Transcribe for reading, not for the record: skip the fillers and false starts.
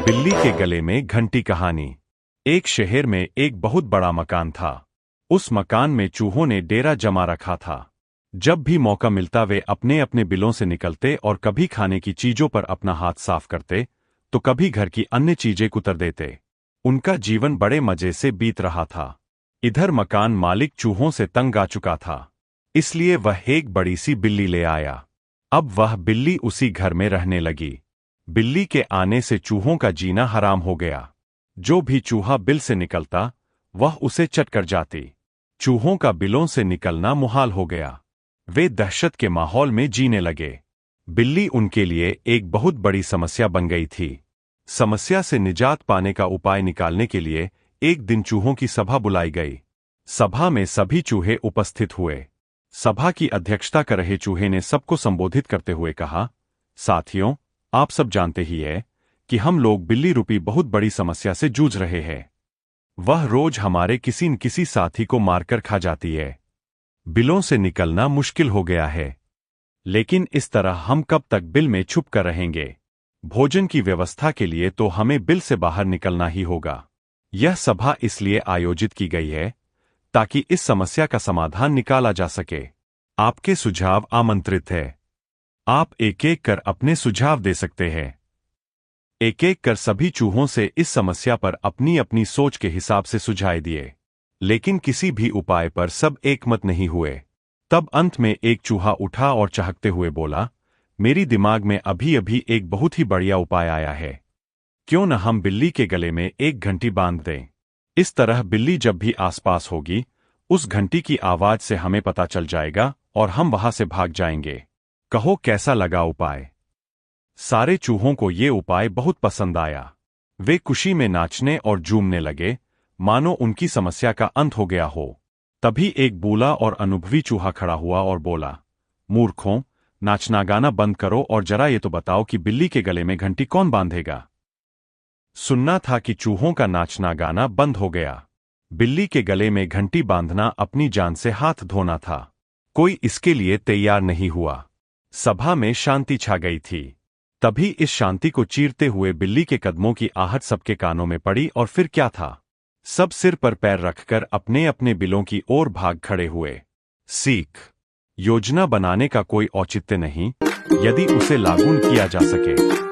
बिल्ली के गले में घंटी कहानी। एक शहर में एक बहुत बड़ा मकान था। उस मकान में चूहों ने डेरा जमा रखा था। जब भी मौका मिलता वे अपने अपने बिलों से निकलते और कभी खाने की चीजों पर अपना हाथ साफ करते तो कभी घर की अन्य चीजें कुतर देते। उनका जीवन बड़े मजे से बीत रहा था। इधर मकान मालिक चूहों से तंग आ चुका था, इसलिए वह एक बड़ी सी बिल्ली ले आया। अब वह बिल्ली उसी घर में रहने लगी। बिल्ली के आने से चूहों का जीना हराम हो गया। जो भी चूहा बिल से निकलता वह उसे चट कर जाती। चूहों का बिलों से निकलना मुहाल हो गया। वे दहशत के माहौल में जीने लगे। बिल्ली उनके लिए एक बहुत बड़ी समस्या बन गई थी। समस्या से निजात पाने का उपाय निकालने के लिए एक दिन चूहों की सभा बुलाई गई। सभा में सभी चूहे उपस्थित हुए। सभा की अध्यक्षता कर रहे चूहे ने सबको संबोधित करते हुए कहा, साथियों, आप सब जानते ही हैं कि हम लोग बिल्ली रूपी बहुत बड़ी समस्या से जूझ रहे हैं। वह रोज हमारे किसी न किसी साथी को मारकर खा जाती है। बिलों से निकलना मुश्किल हो गया है। लेकिन इस तरह हम कब तक बिल में छुप कर रहेंगे? भोजन की व्यवस्था के लिए तो हमें बिल से बाहर निकलना ही होगा। यह सभा इसलिए आयोजित की गई है ताकि इस समस्या का समाधान निकाला जा सके। आपके सुझाव आमंत्रित है। आप एक एक कर अपने सुझाव दे सकते हैं। एक एक कर सभी चूहों से इस समस्या पर अपनी अपनी सोच के हिसाब से सुझाव दिए, लेकिन किसी भी उपाय पर सब एकमत नहीं हुए। तब अंत में एक चूहा उठा और चहकते हुए बोला, मेरी दिमाग में अभी अभी एक बहुत ही बढ़िया उपाय आया है। क्यों न हम बिल्ली के गले में एक घंटी बांध दें। इस तरह बिल्ली जब भी आसपास होगी उस घंटी की आवाज से हमें पता चल जाएगा और हम वहां से भाग जाएंगे। कहो कैसा लगा उपाय? सारे चूहों को ये उपाय बहुत पसंद आया। वे खुशी में नाचने और झूमने लगे, मानो उनकी समस्या का अंत हो गया हो। तभी एक बूढ़ा और अनुभवी चूहा खड़ा हुआ और बोला, मूर्खों, नाचना गाना बंद करो और जरा ये तो बताओ कि बिल्ली के गले में घंटी कौन बांधेगा? सुनना था कि चूहों का नाचना गाना बंद हो गया। बिल्ली के गले में घंटी बांधना अपनी जान से हाथ धोना था। कोई इसके लिए तैयार नहीं हुआ। सभा में शांति छा गई थी। तभी इस शांति को चीरते हुए बिल्ली के कदमों की आहट सबके कानों में पड़ी और फिर क्या था? सब सिर पर पैर रखकर अपने अपने बिलों की ओर भाग खड़े हुए। सीख, योजना बनाने का कोई औचित्य नहीं यदि उसे लागू किया जा सके।